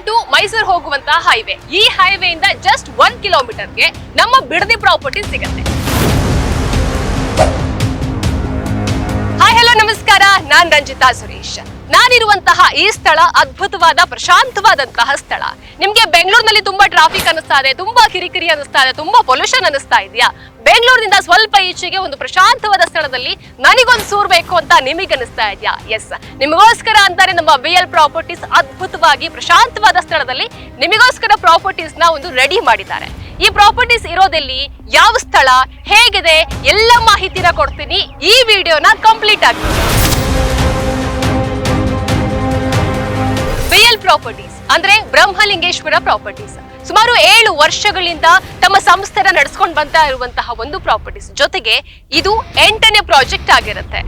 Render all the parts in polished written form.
To Mysuru ಹೋಗುವಂತಹ highway. ಈ highway ಇಂದ ಜಸ್ಟ್ 1 ಕಿಲೋಮೀಟರ್ಗೆ ನಮ್ಮ ಬಿಡದಿ ಪ್ರಾಪರ್ಟಿ ಸಿಗುತ್ತೆ. ಹಾಯ್ ಹಲೋ ನಮಸ್ಕಾರ, ನಾನ್ ರಂಜಿತಾ ಸುರೇಶ್. ನಾನಿರುವಂತಹ ಈ ಸ್ಥಳ ಅದ್ಭುತವಾದ ಪ್ರಶಾಂತವಾದಂತಹ ಸ್ಥಳ. ನಿಮ್ಗೆ ಬೆಂಗಳೂರಿನಲ್ಲಿ ತುಂಬಾ ಟ್ರಾಫಿಕ್ ಅನಿಸ್ತಾ ಇದೆ, ತುಂಬಾ ಕಿರಿಕಿರಿ ಅನಿಸ್ತಾ ಇದೆ, ತುಂಬಾ ಪೊಲ್ಯೂಷನ್ ಅನಿಸ್ತಾ ಇದೆಯಾ? ಬೆಂಗಳೂರಿನಿಂದ ಸ್ವಲ್ಪ ಈಚೆಗೆ ಒಂದು ಪ್ರಶಾಂತವಾದ ಸ್ಥಳದಲ್ಲಿ ನನಗೊಂದು ಸೂರ್ ಬೇಕು ಅಂತ ನಿಮಗೆ ಅನಿಸ್ತಾ ಇದೆಯಾ? ಎಸ್, ನಿಮಗೋಸ್ಕರ ಅಂತಾನೆ ನಮ್ಮ BL ಪ್ರಾಪರ್ಟೀಸ್ ಅದ್ಭುತವಾಗಿ ಪ್ರಶಾಂತವಾದ ಸ್ಥಳದಲ್ಲಿ ನಿಮಗೋಸ್ಕರ ಪ್ರಾಪರ್ಟೀಸ್ ನ ಒಂದು ರೆಡಿ ಮಾಡಿದ್ದಾರೆ. ಈ ಪ್ರಾಪರ್ಟೀಸ್ ಇರೋದೆಲ್ಲಿ, ಯಾವ ಸ್ಥಳ, ಹೇಗಿದೆ, ಎಲ್ಲ ಮಾಹಿತಿನ ಕೊಡ್ತೀನಿ. ಈ ವಿಡಿಯೋನ ಕಂಪ್ಲೀಟ್ ಆಗಿ BL ಪ್ರಾಪರ್ಟೀಸ್ ಅಂದ್ರೆ ಬ್ರಹ್ಮಲಿಂಗೇಶ್ವರ ಪ್ರಾಪರ್ಟೀಸ್ ಸುಮಾರು 7 ವರ್ಷಗಳಿಂದ ತಮ್ಮ ಸಂಸ್ಥೆನ ನಡೆಸ್ಕೊಂಡು ಬಂತಾ ಇರುವಂತಹ ಒಂದು ಪ್ರಾಪರ್ಟೀಸ್. ಜೊತೆಗೆ ಇದು 8ನೇ ಪ್ರಾಜೆಕ್ಟ್ ಆಗಿರುತ್ತೆ.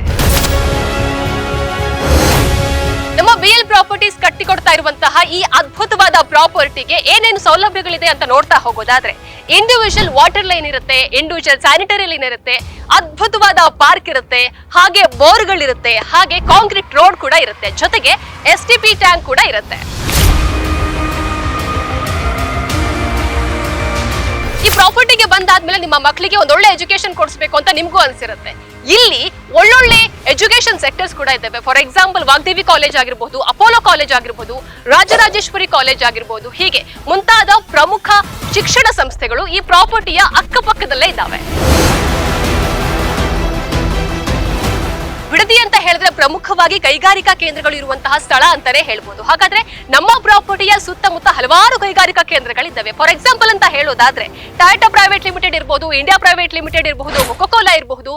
ನಮ್ಮ BL ಪ್ರಾಪರ್ಟೀಸ್ ಕಟ್ಟಿಕೊಡ್ತಾ ಇರುವಂತಹ ಈ ಅದ್ಭುತವಾದ ಪ್ರಾಪರ್ಟಿಗೆ ಏನೇನು ಸೌಲಭ್ಯಗಳಿದೆ ಅಂತ ನೋಡ್ತಾ ಹೋಗೋದಾದ್ರೆ, ಇಂಡಿವಿಜುವಲ್ ವಾಟರ್ ಲೈನ್ ಇರುತ್ತೆ, ಇಂಡಿವಿಜುವಲ್ ಸ್ಯಾನಿಟರಿ ಲೈನ್ ಇರುತ್ತೆ, ಅದ್ಭುತವಾದ ಪಾರ್ಕ್ ಇರುತ್ತೆ, ಹಾಗೆ ಬೋರ್ಗಳಿರುತ್ತೆ, ಹಾಗೆ ಕಾಂಕ್ರೀಟ್ ರೋಡ್ ಕೂಡ ಇರುತ್ತೆ, ಜೊತೆಗೆ STP ಟ್ಯಾಂಕ್ ಕೂಡ ಇರುತ್ತೆ. ಈ ಪ್ರಾಪರ್ಟಿಗೆ ಬಂದಾದ್ಮೇಲೆ ನಿಮ್ಮ ಮಕ್ಕಳಿಗೆ ಒಂದೊಳ್ಳೆ ಎಜುಕೇಶನ್ ಕೊಡಿಸಬೇಕು ಅಂತ ನಿಮ್ಗೂ ಅನ್ಸಿರುತ್ತೆ. ಇಲ್ಲಿ ಒಳ್ಳೊಳ್ಳೆ ಎಜುಕೇಶನ್ ಸೆಕ್ಟರ್ಸ್ ಕೂಡ ಇದ್ದಾವೆ. ಫಾರ್ ಎಕ್ಸಾಂಪಲ್ ವಾಗ್ದೇವಿ ಕಾಲೇಜ್ ಆಗಿರ್ಬೋದು, ಅಪೋಲೋ ಕಾಲೇಜ್ ಆಗಿರ್ಬೋದು, ರಾಜರಾಜೇಶ್ವರಿ ಕಾಲೇಜ್ ಆಗಿರ್ಬೋದು, ಹೀಗೆ ಮುಂತಾದ ಪ್ರಮುಖ ಶಿಕ್ಷಣ ಸಂಸ್ಥೆಗಳು ಈ ಪ್ರಾಪರ್ಟಿಯ ಅಕ್ಕಪಕ್ಕದಲ್ಲೇ ಇದ್ದಾವೆ. ಬಿಡದಿ ಅಂತ ಹೇಳಿದ್ರೆ ಪ್ರಮುಖವಾಗಿ ಕೈಗಾರಿಕಾ ಕೇಂದ್ರಗಳು ಇರುವಂತಹ ಸ್ಥಳ ಅಂತಾನೆ ಹೇಳ್ಬೋದು. ಹಾಗಾದ್ರೆ ನಮ್ಮ ಪ್ರಾಪರ್ಟಿಯ ಸುತ್ತಮುತ್ತ ಹಲವಾರು ಕೈಗಾರಿಕಾ ಕೇಂದ್ರಗಳಿದ್ದಾವೆ. ಫಾರ್ ಎಕ್ಸಾಂಪಲ್ ಅಂತ ಹೇಳೋದಾದ್ರೆ ಟಾಟಾ ಪ್ರೈವೇಟ್ ಲಿಮಿಟೆಡ್ ಇರಬಹುದು, ಇಂಡಿಯಾ ಪ್ರೈವೇಟ್ ಲಿಮಿಟೆಡ್ ಇರಬಹುದು, ಕೊಕೊಕೋಲಾ ಇರಬಹುದು,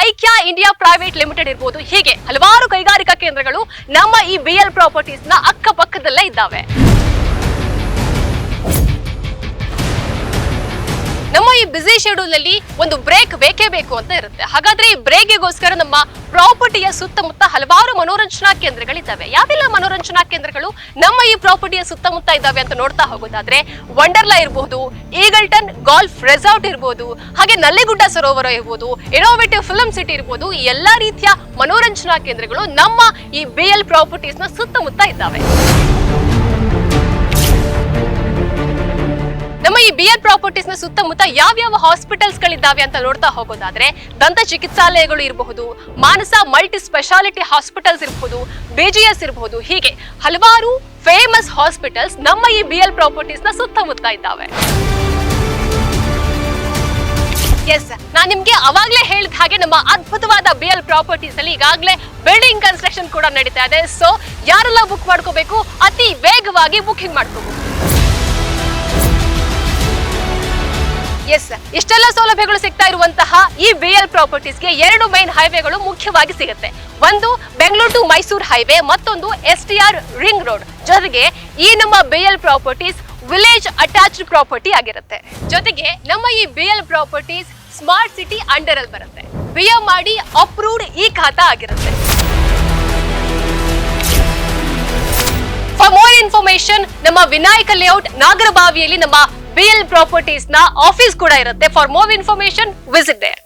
ಐಕ್ಯಾ ಇಂಡಿಯಾ ಪ್ರೈವೇಟ್ ಲಿಮಿಟೆಡ್ ಇರಬಹುದು, ಹೀಗೆ ಹಲವಾರು ಕೈಗಾರಿಕಾ ಕೇಂದ್ರಗಳು ನಮ್ಮ ಈ BL ಪ್ರಾಪರ್ಟೀಸ್ ನ ಅಕ್ಕಪಕ್ಕದಲ್ಲೇ ಇದ್ದಾವೆ. ನಮ್ಮ ಈ ಬಿಸಿ ಶೆಡ್ಯೂಲ್ ಅಲ್ಲಿ ಒಂದು ಬ್ರೇಕ್ ಬೇಕೇ ಬೇಕು ಅಂತ ಇರುತ್ತೆ. ಹಾಗಾದ್ರೆ ಈ ಬ್ರೇಕ್ಗೋಸ್ಕರ ನಮ್ಮ ಪ್ರಾಪರ್ಟಿಯ ಸುತ್ತಮುತ್ತ ಹಲವಾರು ಮನೋರಂಜನಾ ಕೇಂದ್ರಗಳಿದ್ದಾವೆ. ಯಾವೆಲ್ಲ ಮನೋರಂಜನಾ ಕೇಂದ್ರಗಳು ನಮ್ಮ ಈ ಪ್ರಾಪರ್ಟಿಯ ಸುತ್ತಮುತ್ತ ಇದ್ದಾವೆ ಅಂತ ನೋಡ್ತಾ ಹೋಗೋದಾದ್ರೆ, ವಂಡರ್ಲಾ ಇರಬಹುದು, ಈಗಲ್ಟನ್ ಗಾಲ್ಫ್ ರೆಸಾರ್ಟ್ ಇರಬಹುದು, ಹಾಗೆ ನಲ್ಲಿಗುಡ್ಡ ಸರೋವರ ಇರಬಹುದು, ಇನೋವೇಟಿವ್ ಫಿಲ್ಮ್ ಸಿಟಿ ಇರಬಹುದು, ಈ ಎಲ್ಲಾ ರೀತಿಯ ಮನೋರಂಜನಾ ಕೇಂದ್ರಗಳು ನಮ್ಮ ಈ BL ಪ್ರಾಪರ್ಟೀಸ್ ನ ಸುತ್ತಮುತ್ತ ಇದ್ದಾವೆ. ನಮ್ಮ ಈ BL ಪ್ರಾಪರ್ಟೀಸ್ ನ ಸುತ್ತಮುತ್ತ ಯಾವ್ಯಾವ ಹಾಸ್ಪಿಟಲ್ಸ್ ಗಳಿದ್ದಾವೆ ಅಂತ ನೋಡ್ತಾ ಹೋಗೋದಾದ್ರೆ, ದಂತ ಚಿಕಿತ್ಸಾಲಯಗಳು ಇರಬಹುದು, ಮಾನಸ ಮಲ್ಟಿ ಸ್ಪೆಷಾಲಿಟಿ ಹಾಸ್ಪಿಟಲ್ಸ್ ಇರಬಹುದು, BGS ಇರಬಹುದು, ಹೀಗೆ ಹಲವಾರು ಫೇಮಸ್ ಹಾಸ್ಪಿಟಲ್ಸ್ ನಮ್ಮ ಈ BL ಪ್ರಾಪರ್ಟೀಸ್ ನ ಸುತ್ತಮುತ್ತ ಇದ್ದಾವೆ. ಎಸ್, ನಾನ್ ನಿಮ್ಗೆ ಅವಾಗ್ಲೇ ಹೇಳಿದ ಹಾಗೆ ನಮ್ಮ ಅದ್ಭುತವಾದ BL ಪ್ರಾಪರ್ಟೀಸ್ ಅಲ್ಲಿ ಈಗಾಗಲೇ ಬಿಲ್ಡಿಂಗ್ ಕನ್ಸ್ಟ್ರಕ್ಷನ್ ಕೂಡ ನಡೀತಾ ಇದೆ. ಸೊ ಯಾರೆಲ್ಲ ಬುಕ್ ಮಾಡ್ಕೋಬೇಕು, ಅತಿ ವೇಗವಾಗಿ ಬುಕಿಂಗ್ ಮಾಡ್ಕೋಬಹುದು. ಎಸ್, ಇಷ್ಟೆಲ್ಲ ಸೌಲಭ್ಯಗಳು ಸಿಗ್ತಾ ಇರುವಂತಹ ಈ BL ಪ್ರಾಪರ್ಟೀಸ್ಗೆ 2 ಮೈನ್ ಹೈವೇಗಳು ಮುಖ್ಯವಾಗಿ ಸಿಗುತ್ತೆ. ಒಂದು ಬೆಂಗಳೂರು ಟು ಮೈಸೂರು ಹೈವೇ, ಮತ್ತೊಂದು STR ರಿಂಗ್ ರೋಡ್. ಜೊತೆಗೆ ಈ ನಮ್ಮ BL properties village attached property ಆಗಿರುತ್ತೆ. ಜೊತೆಗೆ ನಮ್ಮ ಈ BL properties smart city under ಅಲ್ಲಿ ಬರುತ್ತೆ. BMRD ಅಪ್ರೂವ್ಡ್ ಈ ಖಾತಾ ಆಗಿರುತ್ತೆ. ಫಾರ್ ಮೋರ್ ಇನ್ಫಾರ್ಮೇಶನ್, ನಮ್ಮ ವಿನಾಯಕ ಲೇಔಟ್ ನಾಗರಬಾವಿಯಲ್ಲಿ ನಮ್ಮ BL ಪ್ರಾಪರ್ಟೀಸ್ ನ ಆಫೀಸ್ ಕೂಡ ಇರುತ್ತೆ. For more information visit there.